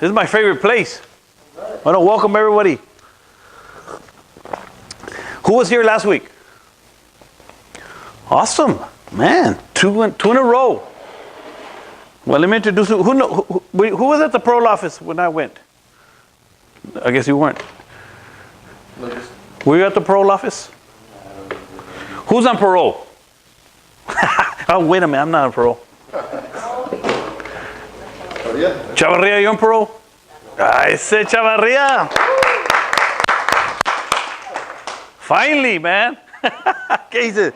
This is my favorite place. I want to welcome everybody. Who was here last week? Awesome, man. Two in a row. Well, let me introduce you. Who was at the parole office when I went? I guess you weren't. Were you at the parole office? Who's on parole? Oh, wait a minute. I'm not on parole. Chavarria, you on parole? I said Chavarria. Finally, man. Okay,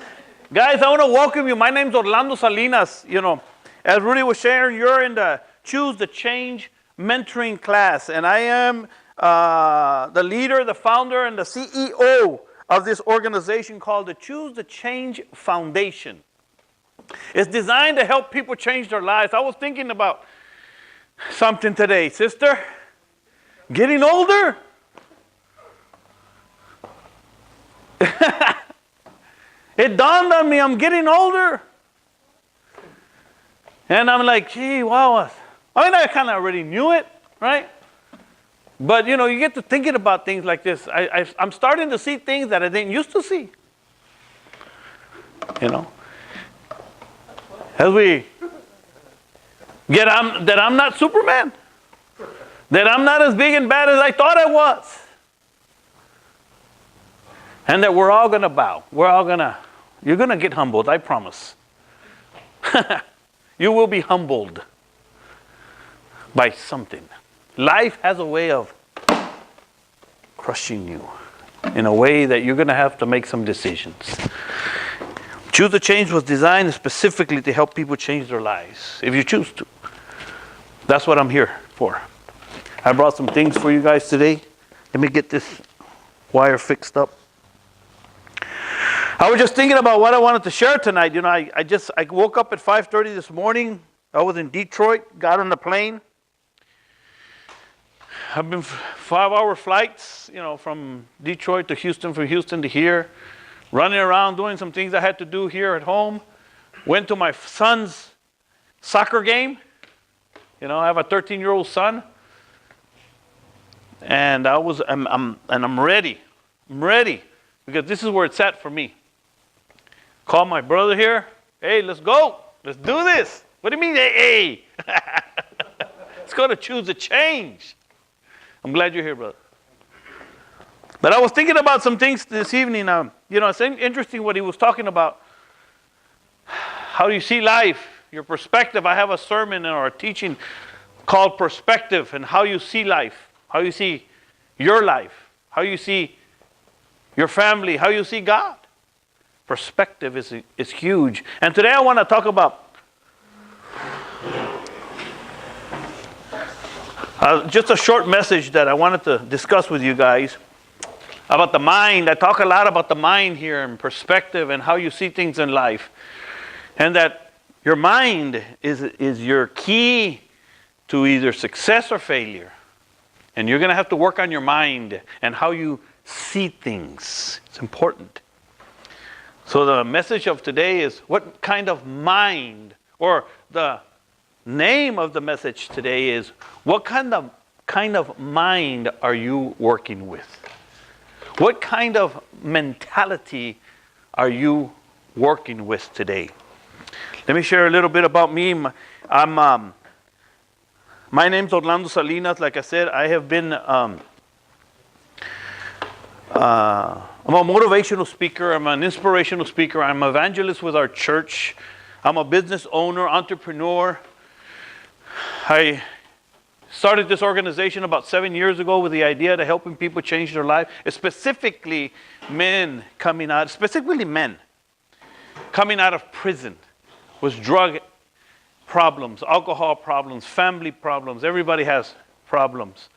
guys, I want to welcome you. My name's Orlando Salinas. You know, as Rudy was sharing, you're in the Choose the Change mentoring class. And I am the leader, the founder, and the CEO of this organization called the Choose the Change Foundation. It's designed to help people change their lives. I was thinking about something today, sister. Getting older. It dawned on me, I'm getting older. And I'm like, gee, wow. I mean, I kind of already knew it, right? But, you know, you get to thinking about things like this. I'm starting to see things that I didn't used to see. You know? As we get that I'm not Superman. That I'm not as big and bad as I thought I was. And that we're all going to bow. You're going to get humbled, I promise. You will be humbled by something. Life has a way of crushing you in a way that you're going to have to make some decisions. Choose the Change was designed specifically to help people change their lives, if you choose to. That's what I'm here for. I brought some things for you guys today. Let me get this wire fixed up. I was just thinking about what I wanted to share tonight. You know, I woke up at 5:30 this morning. I was in Detroit, got on the plane. I've been 5-hour flights, you know, from Detroit to Houston, from Houston to here, running around doing some things I had to do here at home. Went to my son's soccer game. You know, I have a 13-year-old son. And I'm ready. I'm ready because this is where it's at for me. Call my brother here. Hey, let's go. Let's do this. What do you mean, hey? It's going to choose a change. I'm glad you're here, brother. But I was thinking about some things this evening. You know, it's interesting what he was talking about. How do you see life? Your perspective. I have a sermon or a teaching called Perspective and how you see life. How you see your life. How you see your family. How you see God. Perspective is huge. And today I want to talk about just a short message that I wanted to discuss with you guys about the mind. I talk a lot about the mind here and perspective and how you see things in life. And that your mind is your key to either success or failure. And you're going to have to work on your mind and how you see things. It's important. So the message of today is what kind of mind, or the name of the message today is what kind of mind are you working with? What kind of mentality are you working with today? Let me share a little bit about me. My name's Orlando Salinas. Like I said, I have been I'm a motivational speaker. I'm an inspirational speaker. I'm an evangelist with our church. I'm a business owner, entrepreneur. I started this organization about 7 years ago with the idea to helping people change their life, specifically men coming out of prison with drug problems, alcohol problems, family problems. Everybody has problems.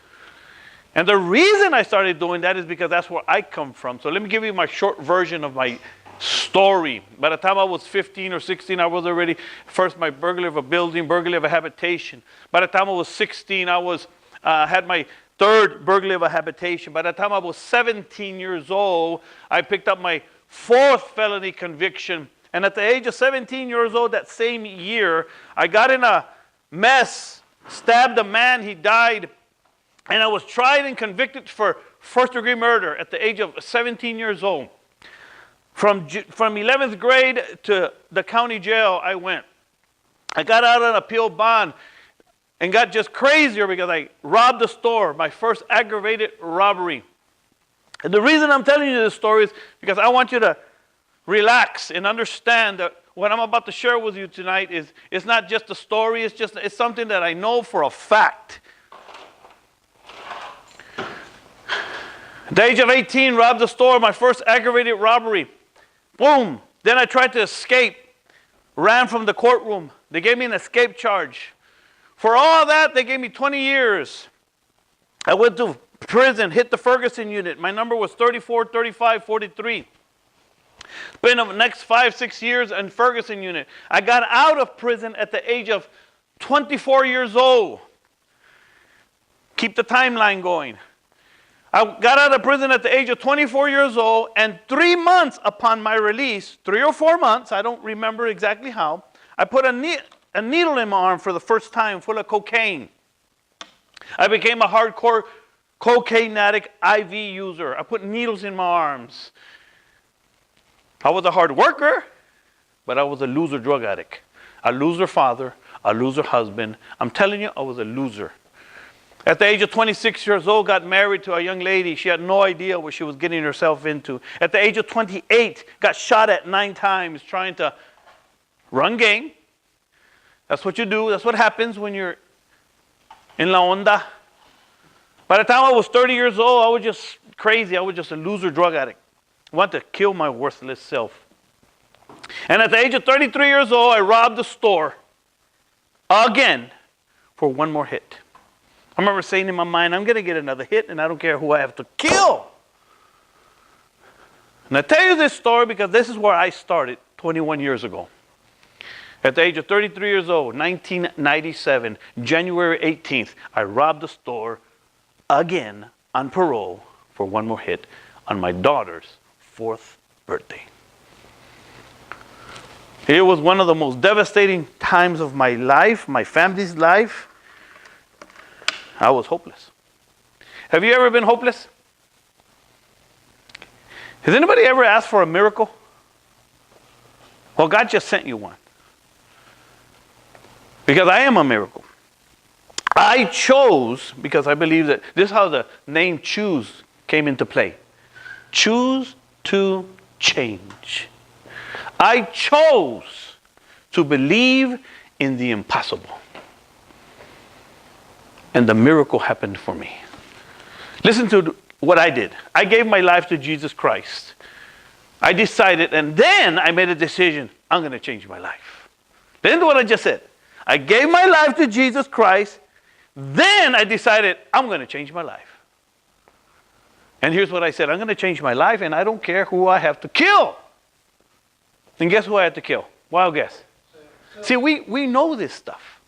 And the reason I started doing that is because that's where I come from. So let me give you my short version of my story. By the time I was 15 or 16, I was already, first my burglary of a building, burglary of a habitation. By the time I was 16, I had my third burglary of a habitation. By the time I was 17 years old, I picked up my fourth felony conviction. And at the age of 17 years old, that same year, I got in a mess, stabbed a man, he died And I was tried and convicted for first-degree murder at the age of 17 years old. From 11th grade to the county jail I went. I got out on appeal bond and got just crazier because I robbed a store, my first aggravated robbery. And the reason I'm telling you this story is because I want you to relax and understand that what I'm about to share with you tonight is it's not just a story, it's something that I know for a fact. At the age of 18, robbed a store, my first aggravated robbery. Boom. Then I tried to escape, ran from the courtroom. They gave me an escape charge. For all that, they gave me 20 years. I went to prison, hit the Ferguson unit. My number was 34, 35, 43. Spent the next 5-6 years in Ferguson unit. I got out of prison at the age of 24 years old. Keep the timeline going. I got out of prison at the age of 24 years old, and 3 months upon my release, 3 or 4 months, I don't remember exactly how, I put a needle in my arm for the first time full of cocaine. I became a hardcore cocaine addict, IV user. I put needles in my arms. I was a hard worker, but I was a loser drug addict. A loser father, a loser husband. I'm telling you, I was a loser. At the age of 26 years old, got married to a young lady. She had no idea what she was getting herself into. At the age of 28, got shot at 9 times trying to run game. That's what you do. That's what happens when you're in la onda. By the time I was 30 years old, I was just crazy. I was just a loser drug addict. I wanted to kill my worthless self. And at the age of 33 years old, I robbed the store again for one more hit. I remember saying in my mind, I'm going to get another hit, and I don't care who I have to kill. And I tell you this story because this is where I started 21 years ago. At the age of 33 years old, 1997, January 18th, I robbed the store again on parole for one more hit on my daughter's 4th birthday. It was one of the most devastating times of my life, my family's life. I was hopeless. Have you ever been hopeless? Has anybody ever asked for a miracle? Well, God just sent you one. Because I am a miracle. I chose, because I believe that this is how the name choose came into play. Choose to change. I chose to believe in the impossible. And the miracle happened for me. Listen to what I did. I gave my life to Jesus Christ. I decided, and then I made a decision, I'm going to change my life. Listen to what I just said. I gave my life to Jesus Christ. Then I decided, I'm going to change my life. And here's what I said. I'm going to change my life, and I don't care who I have to kill. And guess who I had to kill? Wild guess. See, we know this stuff.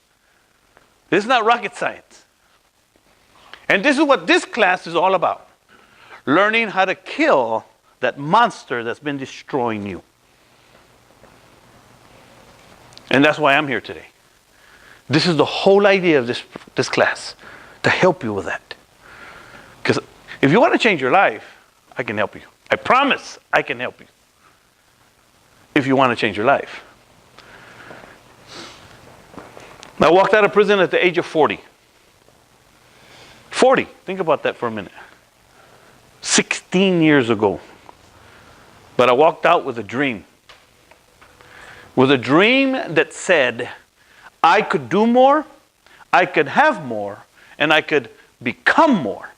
This is not rocket science. And this is what this class is all about. Learning how to kill that monster that's been destroying you. And that's why I'm here today. This is the whole idea of this class, to help you with that. Because if you want to change your life, I can help you. I promise I can help you. If you want to change your life. I walked out of prison at the age of 40. 40. Think about that for a minute. 16 years ago. But I walked out with a dream. With a dream that said, I could do more, I could have more, and I could become more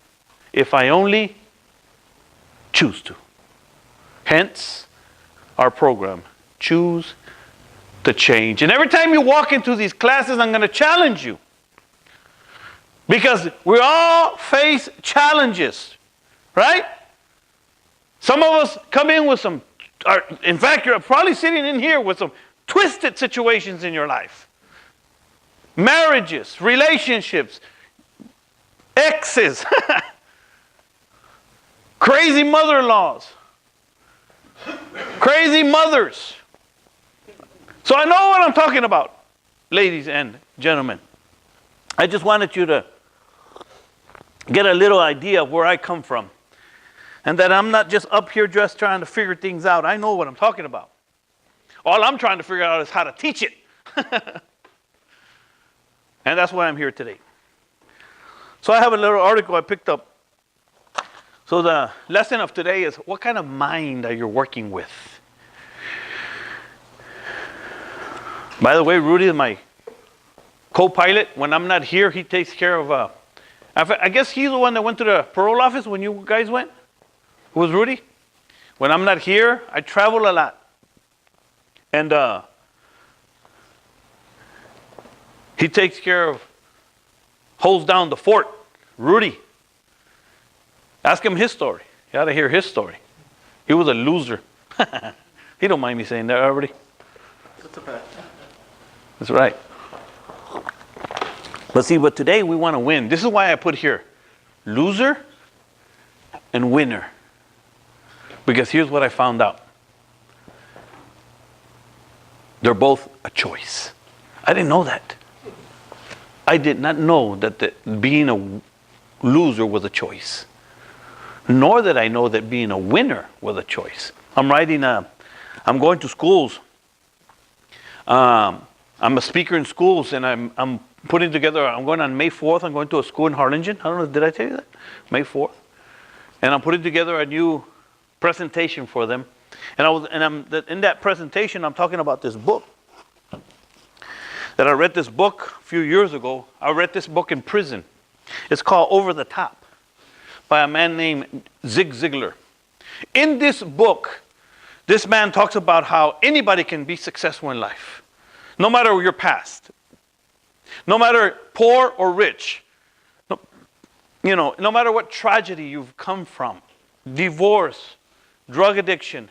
if I only choose to. Hence, our program, Choose to Change. And every time you walk into these classes, I'm going to challenge you. Because we all face challenges, right? Some of us come in with some, in fact, you're probably sitting in here with some twisted situations in your life. Marriages, relationships, exes, crazy mother-in-laws, crazy mothers. So I know what I'm talking about, ladies and gentlemen. I just wanted you to get a little idea of where I come from. And that I'm not just up here just trying to figure things out. I know what I'm talking about. All I'm trying to figure out is how to teach it. And that's why I'm here today. So I have a little article I picked up. So the lesson of today is, what kind of mind are you working with? By the way, Rudy is my co-pilot. When I'm not here, he takes care of... I guess he's the one that went to the parole office when you guys went. Who was Rudy? When I'm not here, I travel a lot. And he takes care of, holds down the fort. Rudy. Ask him his story. You got to hear his story. He was a loser. He don't mind me saying that already. That's right. But see, but today we want to win. This is why I put here, loser and winner. Because here's what I found out. They're both a choice. I didn't know that. I did not know that being a loser was a choice. Nor did I know that being a winner was a choice. I'm going to schools. I'm a speaker in schools, and I'm putting together, I'm going on May 4th, I'm going to a school in Harlingen. I don't know, did I tell you that? May 4th. And I'm putting together a new presentation for them. In that presentation, I'm talking about this book. That I read this book a few years ago. I read this book in prison. It's called Over the Top by a man named Zig Ziglar. In this book, this man talks about how anybody can be successful in life. No matter your past. No matter poor or rich. No matter what tragedy you've come from. Divorce, drug addiction,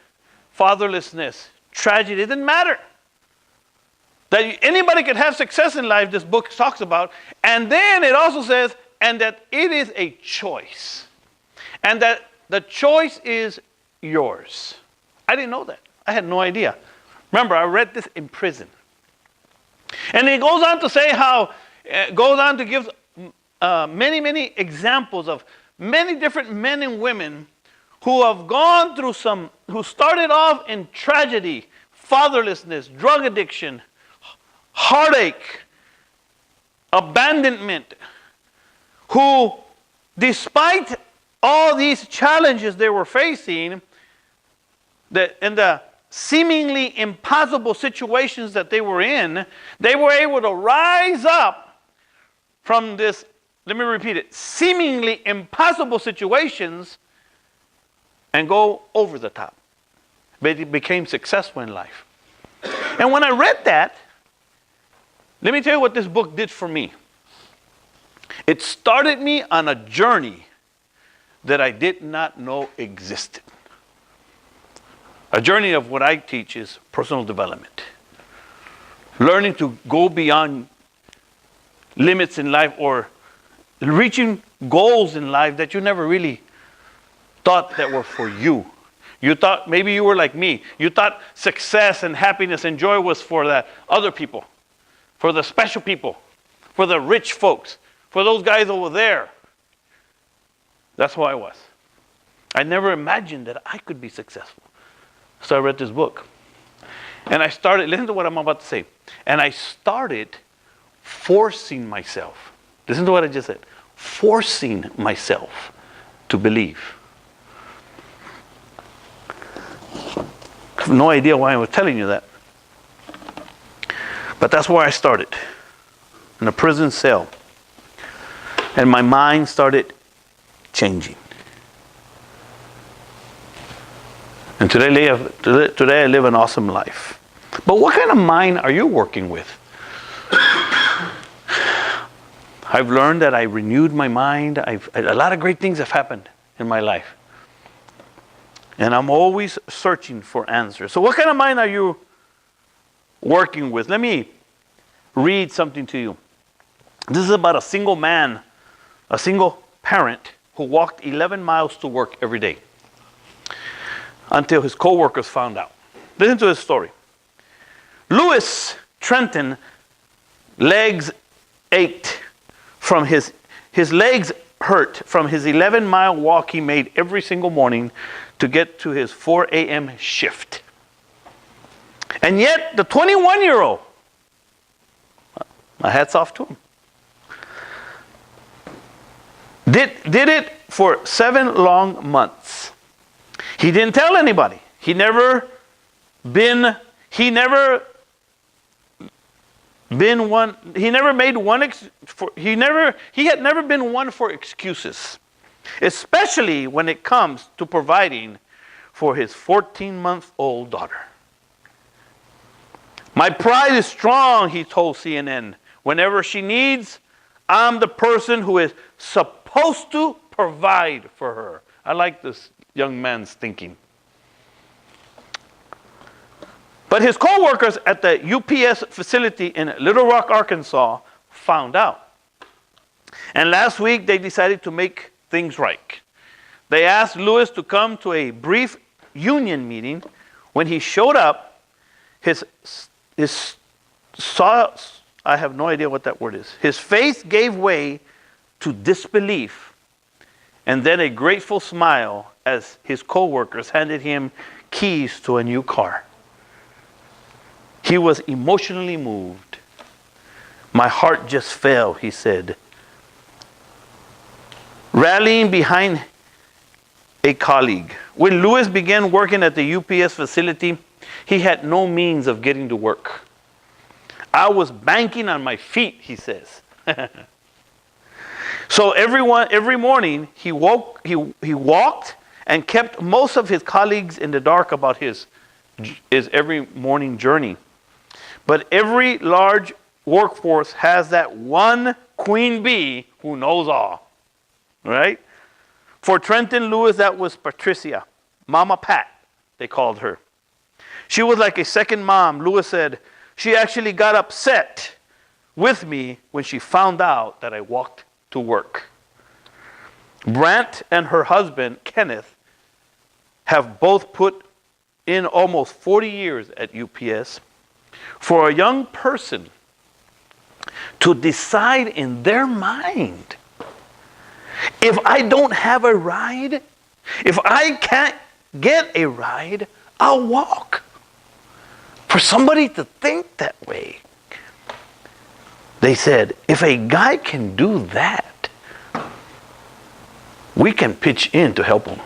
fatherlessness, tragedy, it doesn't matter. That anybody can have success in life, this book talks about. And then it also says, and that it is a choice. And that the choice is yours. I didn't know that. I had no idea. Remember, I read this in prison. And it goes on to say how, goes on to give many, many examples of many different men and women who have gone through who started off in tragedy, fatherlessness, drug addiction, heartache, abandonment, who, despite all these challenges they were facing, in the seemingly impossible situations that they were in, they were able to rise up from this, let me repeat it, seemingly impossible situations and go over the top. They became successful in life. And when I read that, let me tell you what this book did for me. It started me on a journey that I did not know existed. A journey of what I teach is personal development. Learning to go beyond limits in life or reaching goals in life that you never really thought that were for you. You thought, maybe you were like me, you thought success and happiness and joy was for the other people, for the special people, for the rich folks, for those guys over there. That's who I was. I never imagined that I could be successful. So I read this book. And I started, listen to what I'm about to say. And I started forcing myself. Listen to what I just said. Forcing myself to believe. I have no idea why I was telling you that. But that's where I started. In a prison cell. And my mind started changing. And today I live an awesome life. But what kind of mind are you working with? I've learned that I renewed my mind. A lot of great things have happened in my life. And I'm always searching for answers. So what kind of mind are you working with? Let me read something to you. This is about a single man, a single parent who walked 11 miles to work every day until his co-workers found out. Listen to his story. Louis Trenton legs ached from his legs hurt from his 11-mile walk he made every single morning to get to his 4 a.m. shift. And yet, the 21-year-old, my hat's off to him, did it for 7 long months. He didn't tell anybody. He had never made one for excuses, especially when it comes to providing for his 14-month-old daughter. My pride is strong, he told CNN. Whenever she needs, I'm the person who is supposed to provide for her. I like this young man's thinking. But his co-workers at the UPS facility in Little Rock, Arkansas, found out. And last week, they decided to make things right. They asked Lewis to come to a brief union meeting. When he showed up, I have no idea what that word is. His face gave way to disbelief and then a grateful smile as his co-workers handed him keys to a new car. He was emotionally moved. My heart just fell, he said. Rallying behind a colleague. When Lewis began working at the UPS facility, he had no means of getting to work. I was banking on my feet, he says. So every morning he walked and kept most of his colleagues in the dark about his every morning journey. But every large workforce has that one queen bee who knows all, right? For Trenton Lewis, that was Patricia, Mama Pat, they called her. She was like a second mom. Lewis said, she actually got upset with me when she found out that I walked to work. Brant and her husband, Kenneth, have both put in almost 40 years at UPS. For a young person to decide in their mind, if I don't have a ride, if I can't get a ride, I'll walk. For somebody to think that way, they said, if a guy can do that, we can pitch in to help him.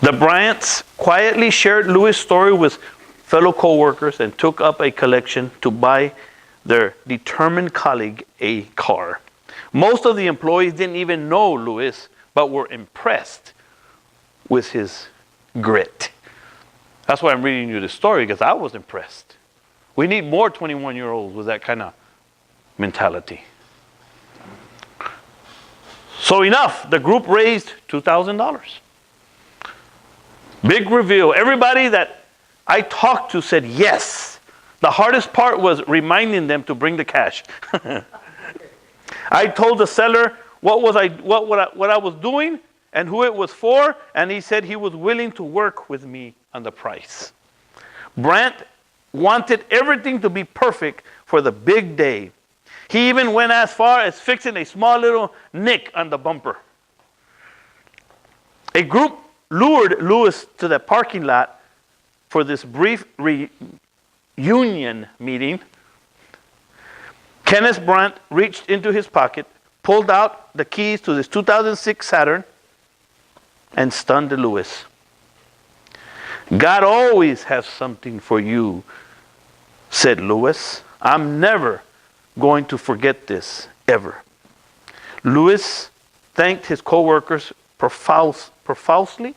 The Bryants quietly shared Lewis' story with fellow co-workers and took up a collection to buy their determined colleague a car. Most of the employees didn't even know Lewis, but were impressed with his grit. That's why I'm reading you this story, because I was impressed. We need more 21-year-olds with that kind of mentality. So enough. The group raised $2,000. Big reveal. Everybody that I talked to said yes. The hardest part was reminding them to bring the cash. I told the seller what I was doing and who it was for, and he said he was willing to work with me on the price. Brant wanted everything to be perfect for the big day. He even went as far as fixing a small little nick on the bumper. A group lured Lewis to the parking lot for this brief reunion meeting. Kenneth Brant reached into his pocket, pulled out the keys to this 2006 Saturn, and stunned Lewis. God always has something for you, said Lewis. I'm never going to forget this, ever. Lewis thanked his co-workers profusely.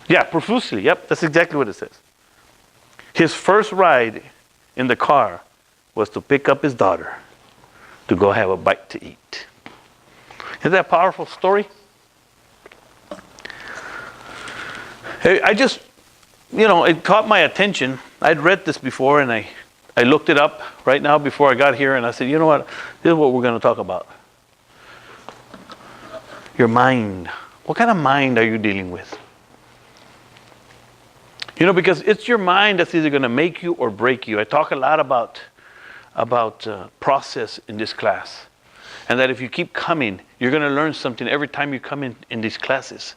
Yeah, profusely. Yep, that's exactly what it says. His first ride in the car was to pick up his daughter to go have a bite to eat. Isn't that a powerful story? I just, it caught my attention. I'd read this before, and I looked it up right now before I got here, and I said, you know what? This is what we're going to talk about. Your mind. What kind of mind are you dealing with? Because it's your mind that's either going to make you or break you. I talk a lot about about process in this class. And that if you keep coming, you're going to learn something every time you come in these classes.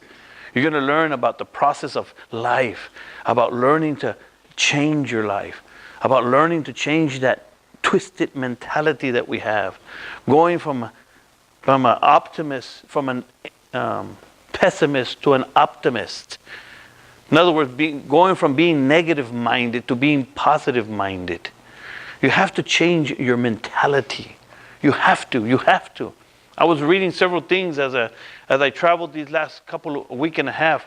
You're going to learn about the process of life, about learning to change your life, about learning to change that twisted mentality that we have, going from an optimist, from an pessimist to an optimist. In other words, going from being negative-minded to being positive-minded. You have to change your mentality. You have to. I was reading several things as I traveled these last week and a half,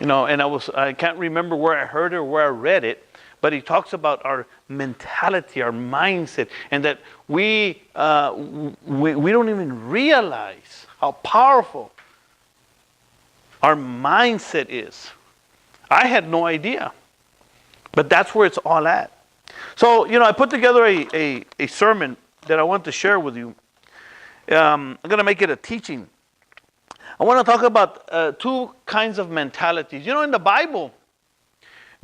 and I can't remember where I heard it or where I read it, but he talks about our mentality, our mindset, and that we don't even realize how powerful our mindset is. I had no idea, but that's where it's all at. So, I put together a sermon that I want to share with you. I'm going to make it a teaching. I want to talk about two kinds of mentalities. In the Bible,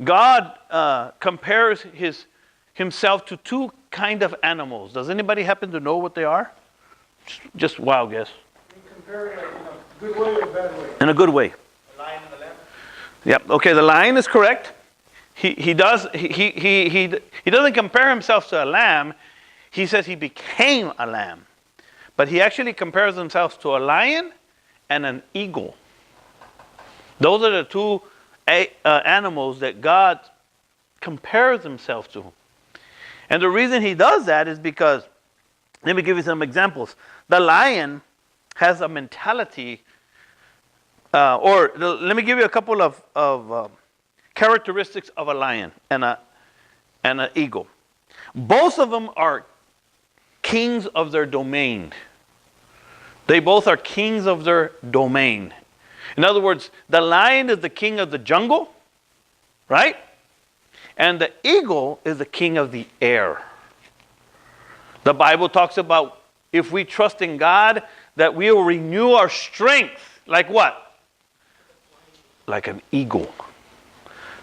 God compares himself to two kind of animals. Does anybody happen to know what they are? Just wild guess. You compare it in a good way or a bad way? In a good way. The lion and the lamb? Yep. Okay, the lion is correct. He doesn't compare himself to a lamb. He says he became a lamb. But he actually compares himself to a lion and an eagle. Those are the two animals that God compares himself to. And the reason he does that is because, let me give you some examples. The lion has a mentality, let me give you a couple of characteristics of a lion and an eagle. Both of them are kings of their domain. They both are kings of their domain. In other words, the lion is the king of the jungle, right? And the eagle is the king of the air. The Bible talks about if we trust in God, that we will renew our strength. Like what? Like an eagle.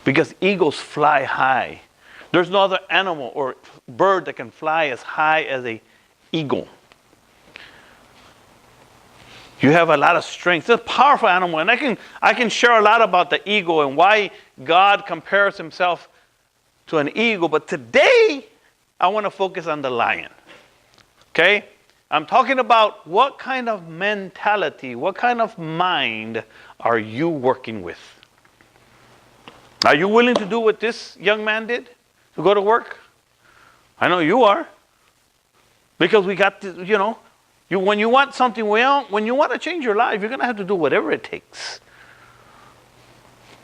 Because eagles fly high. There's no other animal or bird that can fly as high as an eagle. You have a lot of strength. It's a powerful animal. And I can share a lot about the eagle and why God compares himself to an eagle. But today, I want to focus on the lion. Okay? I'm talking about what kind of mentality, what kind of mind are you working with? Are you willing to do what this young man did? To go to work? I know you are. Because we got to, when you want something when you want to change your life, you're going to have to do whatever it takes.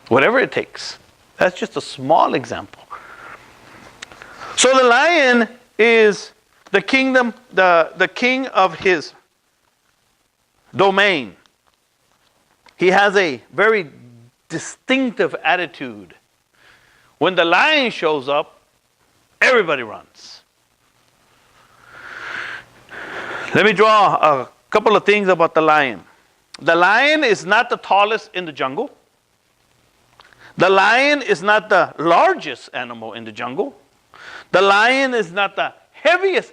Whatever it takes. That's just a small example. So the lion is the kingdom, the king of his domain. He has a very distinctive attitude. When the lion shows up, everybody runs. Let me draw a couple of things about the lion. The lion is not the tallest in the jungle. The lion is not the largest animal in the jungle. The lion is not the heaviest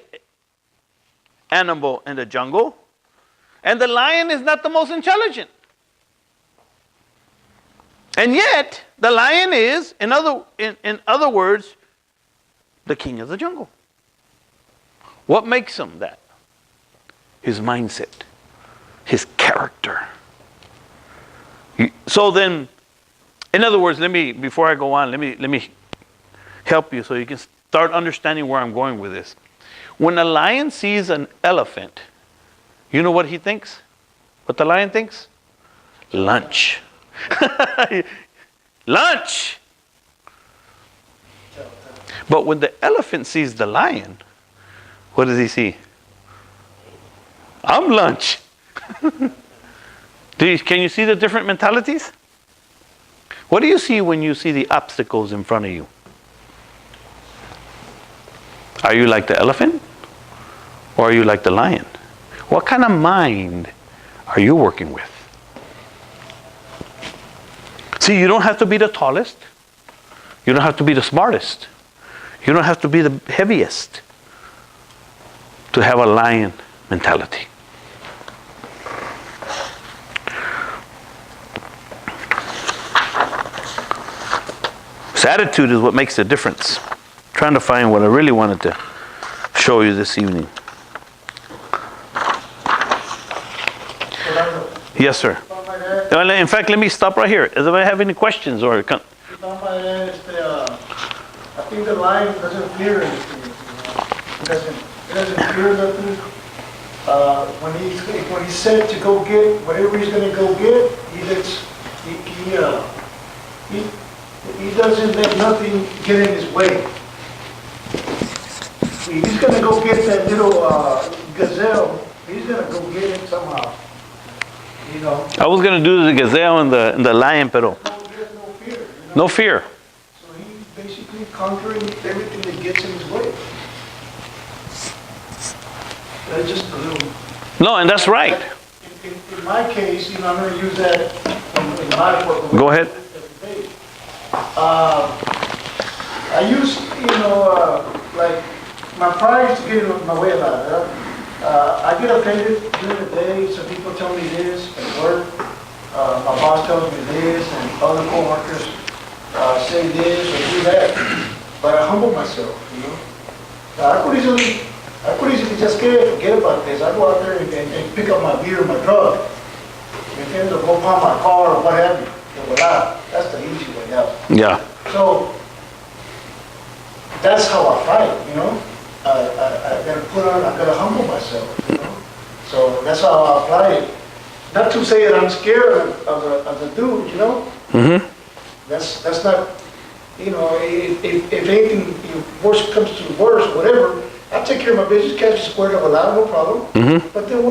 animal in the jungle. And the lion is not the most intelligent. And yet, the lion is, in other words, the king of the jungle. What makes him that? His mindset, his character. So then, in other words, before I go on, let me help you so you can start understanding where I'm going with this. When a lion sees an elephant, you know what he thinks? What the lion thinks? Lunch. Lunch. But when the elephant sees the lion, what does he see? I'm lunch. Can you see the different mentalities? What do you see when you see the obstacles in front of you? Are you like the elephant? Or are you like the lion? What kind of mind are you working with? See, you don't have to be the tallest. You don't have to be the smartest. You don't have to be the heaviest. to have a lion mentality. This attitude is what makes the difference. I'm trying to find what I really wanted to show you this evening. Yes, sir. In fact, let me stop right here. Does anybody have any questions or? I think the lion doesn't fear anything. It doesn't fear nothing. When he's set to go get whatever he's going to go get, he doesn't let nothing get in his way. He's going to go get that little gazelle. He's going to go get it somehow. You know. I was going to do the gazelle and the lion, pero There's no fear. You know? no fear. So he's basically conquering everything that gets in his way. That's just a little. No, and that's right. In my case, I'm going to use that in my book. Go ahead. I use, like my pride is to get in my way about it. I get offended during the day. Some people tell me this at work. My boss tells me this, and other coworkers say this or do that. But I humble myself, I could easily just forget about this. I go out there and pick up my beer or my drug. And go pump my car or what have you. That's the easy way out. Yeah. So that's how I fight, I gotta humble myself, So that's how I apply it. Not to say that I'm scared of the dude, Mm-hmm. That's not, if anything, worse comes to worse, whatever, I take care of my business, catch a square of a lot, no problem. Mm-hmm. But then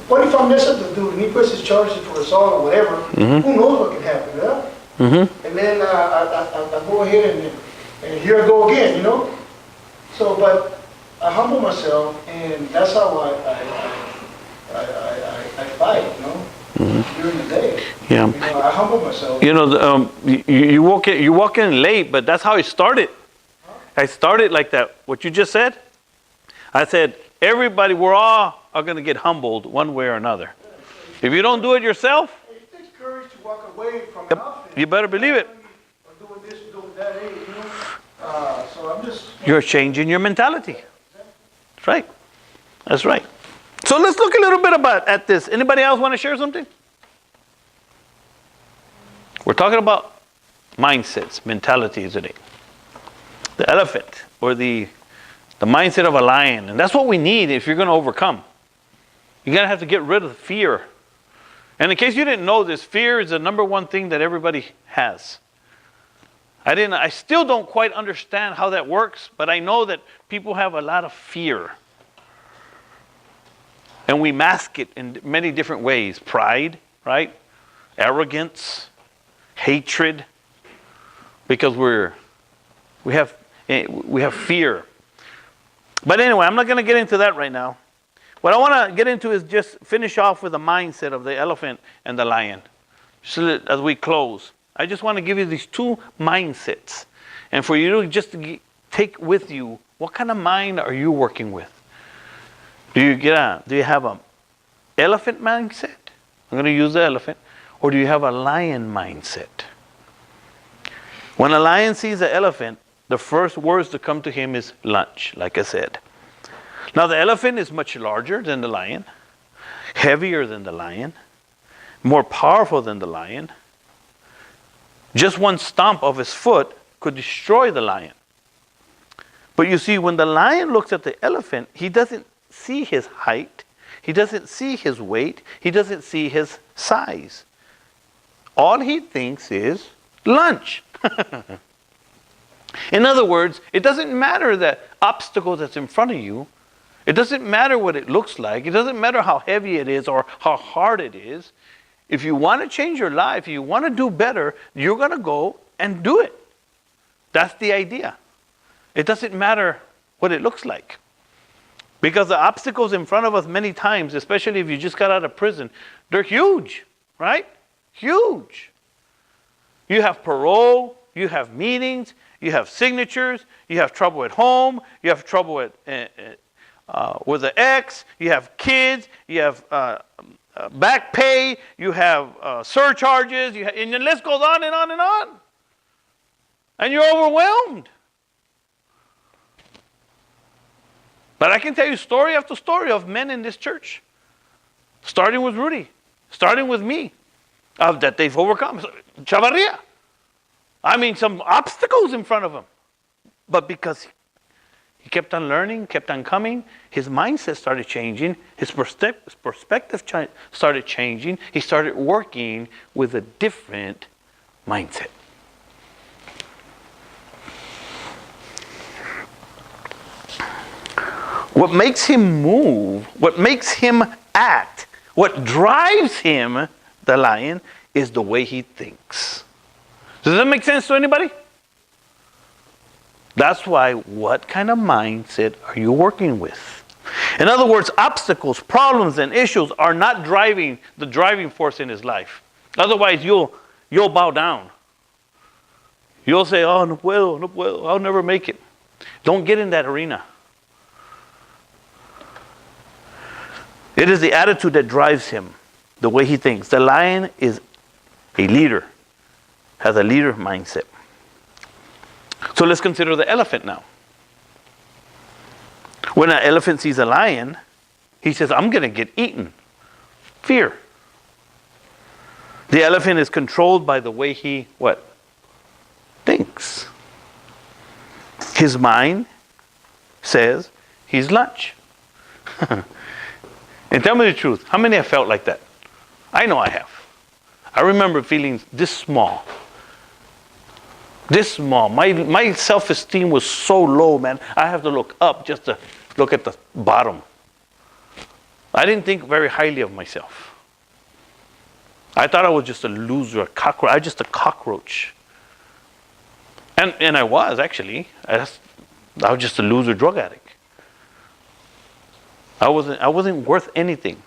what if I mess up the dude and he presses charges for assault or whatever? Mm-hmm. Who knows what can happen, huh? Mm-hmm. And then I go ahead and here I go again, So, but I humble myself, and that's how I fight, Mm-hmm. during the day. Yeah. I humble myself. You walk in late, but that's how it started. I started like that. What you just said, I said everybody, we're all are going to get humbled one way or another. If you don't do it yourself, It takes courage to walk away from an outfit. you better believe it. Or doing this, doing that, so I'm just. You're changing your mentality. That's right. That's right. So let's look a little bit at this. Anybody else want to share something? We're talking about mindsets, mentality today. The elephant, or the mindset of a lion. And that's what we need if you're going to overcome. You're going to have to get rid of fear. And in case you didn't know this, fear is the number one thing that everybody has. I still don't quite understand how that works, but I know that people have a lot of fear. And we mask it in many different ways. Pride, right? Arrogance, hatred, because we have fear. But anyway, I'm not going to get into that right now. What I want to get into is just finish off with the mindset of the elephant and the lion. So as we close, I just want to give you these two mindsets. And for you to just take with you, what kind of mind are you working with? Do you have an elephant mindset? I'm going to use the elephant. Or do you have a lion mindset? When a lion sees an elephant, the first words to come to him is lunch, like I said. Now the elephant is much larger than the lion, heavier than the lion, more powerful than the lion. Just one stomp of his foot could destroy the lion. But you see, when the lion looks at the elephant, he doesn't see his height, he doesn't see his weight, he doesn't see his size. All he thinks is lunch. In other words, it doesn't matter the obstacle that's in front of you. It doesn't matter what it looks like. It doesn't matter how heavy it is or how hard it is. If you want to change your life, if you want to do better, you're going to go and do it. That's the idea. It doesn't matter what it looks like. Because the obstacles in front of us many times, especially if you just got out of prison, they're huge, right? Huge. You have parole, you have meetings, you have signatures, you have trouble at home, you have trouble with an ex, you have kids, you have back pay, you have surcharges, and the list goes on and on and on. And you're overwhelmed. But I can tell you story after story of men in this church, starting with Rudy, starting with me, that they've overcome. Chavarria. I mean, some obstacles in front of him. But because he kept on learning, kept on coming, his mindset started changing, his perspective started changing, he started working with a different mindset. What makes him move, what makes him act, what drives him, the lion, is the way he thinks. Does that make sense to anybody? That's why, what kind of mindset are you working with? In other words, obstacles, problems, and issues are not the driving force in his life. Otherwise, you'll bow down. You'll say, oh, no puedo, I'll never make it. Don't get in that arena. It is the attitude that drives him, the way he thinks. The lion is a leader, has a leader mindset. So let's consider the elephant now. When an elephant sees a lion, he says, I'm going to get eaten. Fear. The elephant is controlled by the way he, what? Thinks. His mind says he's lunch. And tell me the truth, how many have felt like that? I know I have. I remember feeling this small. This small. My self-esteem was so low, man. I have to look up just to look at the bottom. I didn't think very highly of myself. I thought I was just a loser, a cockroach. I was just a cockroach. And I was, actually. I was just a loser drug addict. I wasn't worth anything.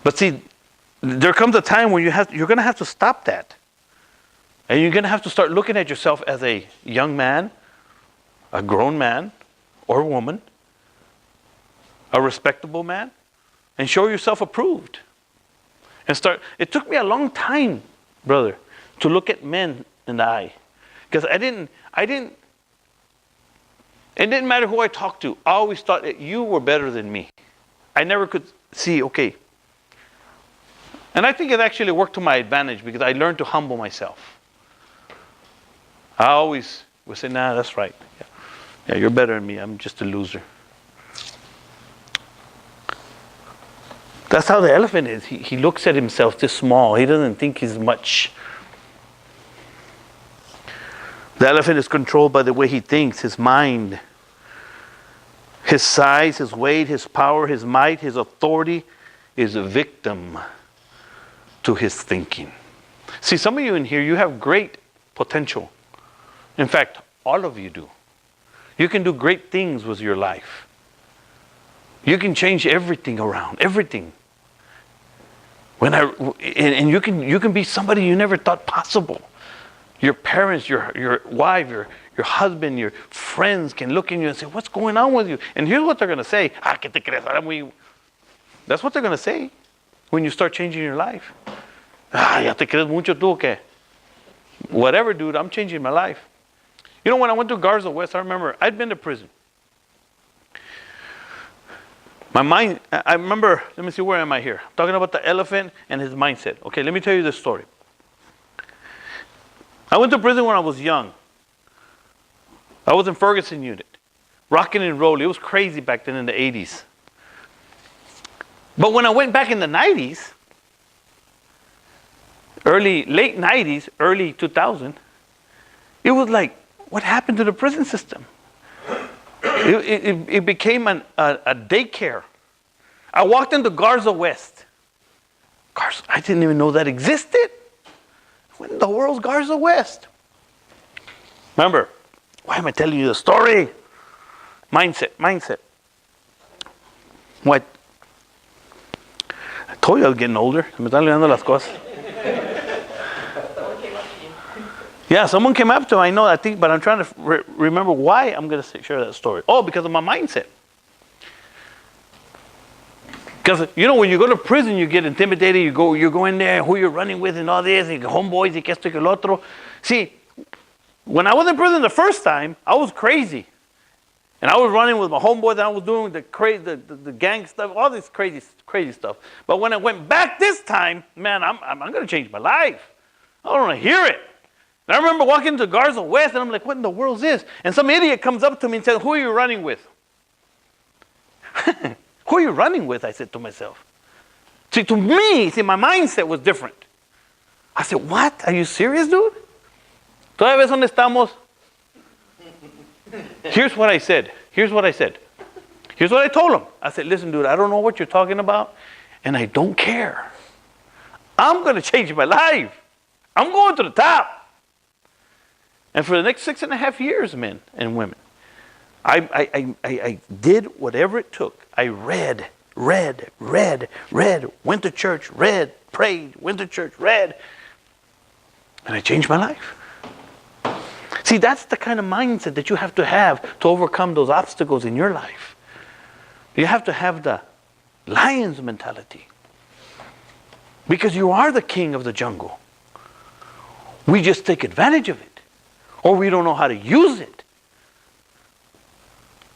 But see, there comes a time when you're going to have to stop that. And you're going to have to start looking at yourself as a young man, a grown man or woman, a respectable man, and show yourself approved. And it took me a long time, brother, to look at men in the eye. Because it didn't matter who I talked to. I always thought that you were better than me. I never could see, okay. And I think it actually worked to my advantage because I learned to humble myself. I always would say, nah, that's right. Yeah, you're better than me. I'm just a loser. That's how the elephant is. He looks at himself this small. He doesn't think he's much. The elephant is controlled by the way he thinks, his mind, his size, his weight, his power, his might, his authority is a victim to his thinking. See, some of you in here, you have great potential. In fact, all of you do. You can do great things with your life. You can change everything around, everything. And you can be somebody you never thought possible. Your parents, your wife, your husband, your friends can look at you and say, what's going on with you? And here's what they're going to say. ¿Qué te crees? That's what they're going to say when you start changing your life. Ya te crees mucho tú, que whatever, dude, I'm changing my life. You know, when I went to Garza West, I remember I'd been to prison. My mind, I remember, let me see, where am I here? I'm talking about the elephant and his mindset. Okay, let me tell you this story. I went to prison when I was young. I was in Ferguson unit, rocking and rolling. It was crazy back then in the 80s. But when I went back in the 90s, late 90s, early 2000, it was like, what happened to the prison system? It became a daycare. I walked into Garza West. I didn't even know that existed. What in the world's Garza West? Remember, why am I telling you the story? Mindset. What? I told you I was getting older. Me están olvidando las cosas. Yeah, someone came up to me, I know, I think, but I'm trying to remember why I'm going to share that story. Oh, because of my mindset. Because, you know, when you go to prison, you get intimidated. You go in there, who you're running with and all this, and homeboys, y que esto y que el otro. See, when I was in prison the first time, I was crazy. And I was running with my homeboys, and I was doing the gang stuff, all this crazy stuff. But when I went back this time, man, I'm going to change my life. I don't want to hear it. And I remember walking to Garza West, and I'm like, what in the world is this? And some idiot comes up to me and says, who are you running with? Who are you running with? I said to myself. See, to me, my mindset was different. I said, what? Are you serious, dude? Todavía ves donde estamos. Here's what I said. Here's what I told him. I said, listen, dude, I don't know what you're talking about, and I don't care. I'm going to change my life. I'm going to the top. And for the next 6.5 years, men and women, I did whatever it took. I read, went to church, read, prayed, went to church, read, and I changed my life. See, that's the kind of mindset that you have to overcome those obstacles in your life. You have to have the lion's mentality. Because you are the king of the jungle. We just take advantage of it. Or we don't know how to use it.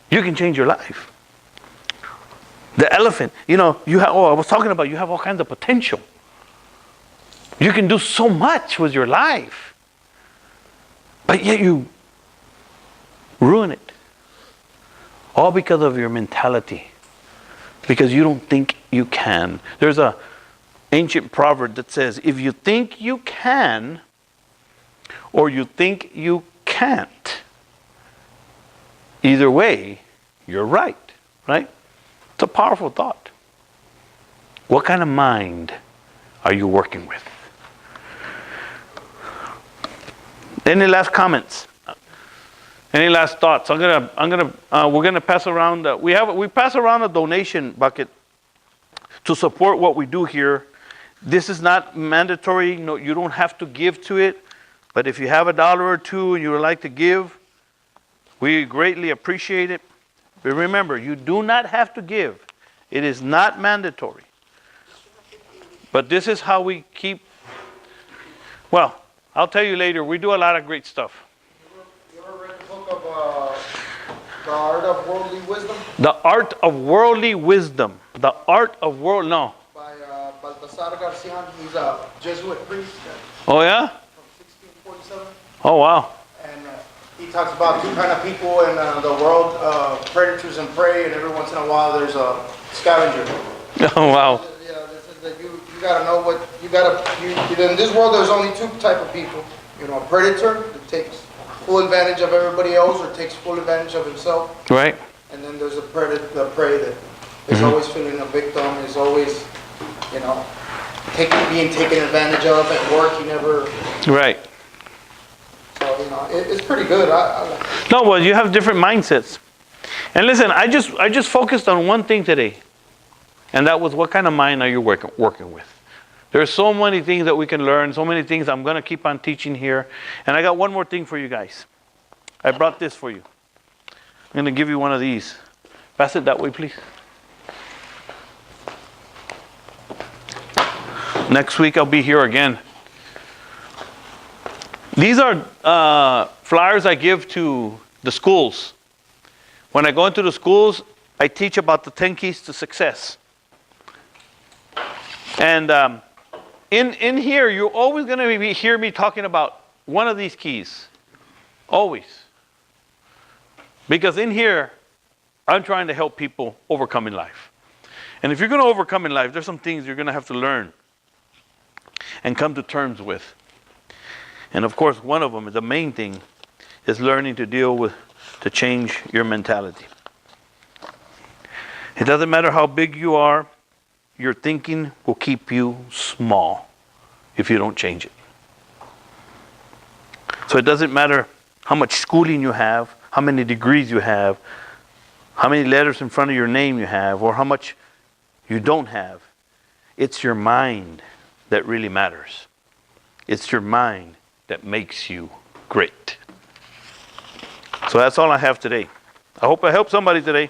You can change your life. The elephant, you know, I was talking about, you have all kinds of potential. You can do so much with your life. But yet you ruin it. All because of your mentality. Because you don't think you can. There's an ancient proverb that says, if you think you can, or you think you can't, either way, you're right. Right? It's a powerful thought. What kind of mind are you working with? Any last comments? Any last thoughts? We're gonna pass around. We pass around a donation bucket to support what we do here. This is not mandatory. No, you don't have to give to it. But if you have $1 or $2 and you would like to give, we greatly appreciate it. But remember, you do not have to give. It is not mandatory. But this is how we keep. Well, I'll tell you later, we do a lot of great stuff. You ever read the book of The Art of Worldly Wisdom? The Art of Worldly Wisdom. The Art of World, no. By Baltasar Garcian. He's a Jesuit priest Oh, yeah? from 1647. Oh, wow. And he talks about two kind of people in the world, predators and prey, and every once in a while there's a scavenger. Oh, wow. Yeah, this is that you gotta know what, in this world there's only two type of people. You know, a predator that takes full advantage of everybody else or takes full advantage of himself. Right. And then there's a prey that is always feeling a victim, is always, you know, being taken advantage of at work. He never. Right. So, you know, it's pretty good. I like it. No, well, you have different mindsets. And listen, I just focused on one thing today. And that was, what kind of mind are you working with? There's so many things that we can learn, so many things I'm going to keep on teaching here. And I got one more thing for you guys. I brought this for you. I'm going to give you one of these. Pass it that way, please. Next week I'll be here again. These are flyers I give to the schools. When I go into the schools, I teach about the 10 keys to success. And in here, you're always going to hear me talking about one of these keys. Always. Because in here, I'm trying to help people overcome in life. And if you're going to overcome in life, there's some things you're going to have to learn and come to terms with. And of course, one of them, the main thing, is learning to change your mentality. It doesn't matter how big you are, your thinking will keep you small if you don't change it. So it doesn't matter how much schooling you have, how many degrees you have, how many letters in front of your name you have, or how much you don't have. It's your mind that really matters. It's your mind that makes you great. So that's all I have today. I hope I helped somebody today.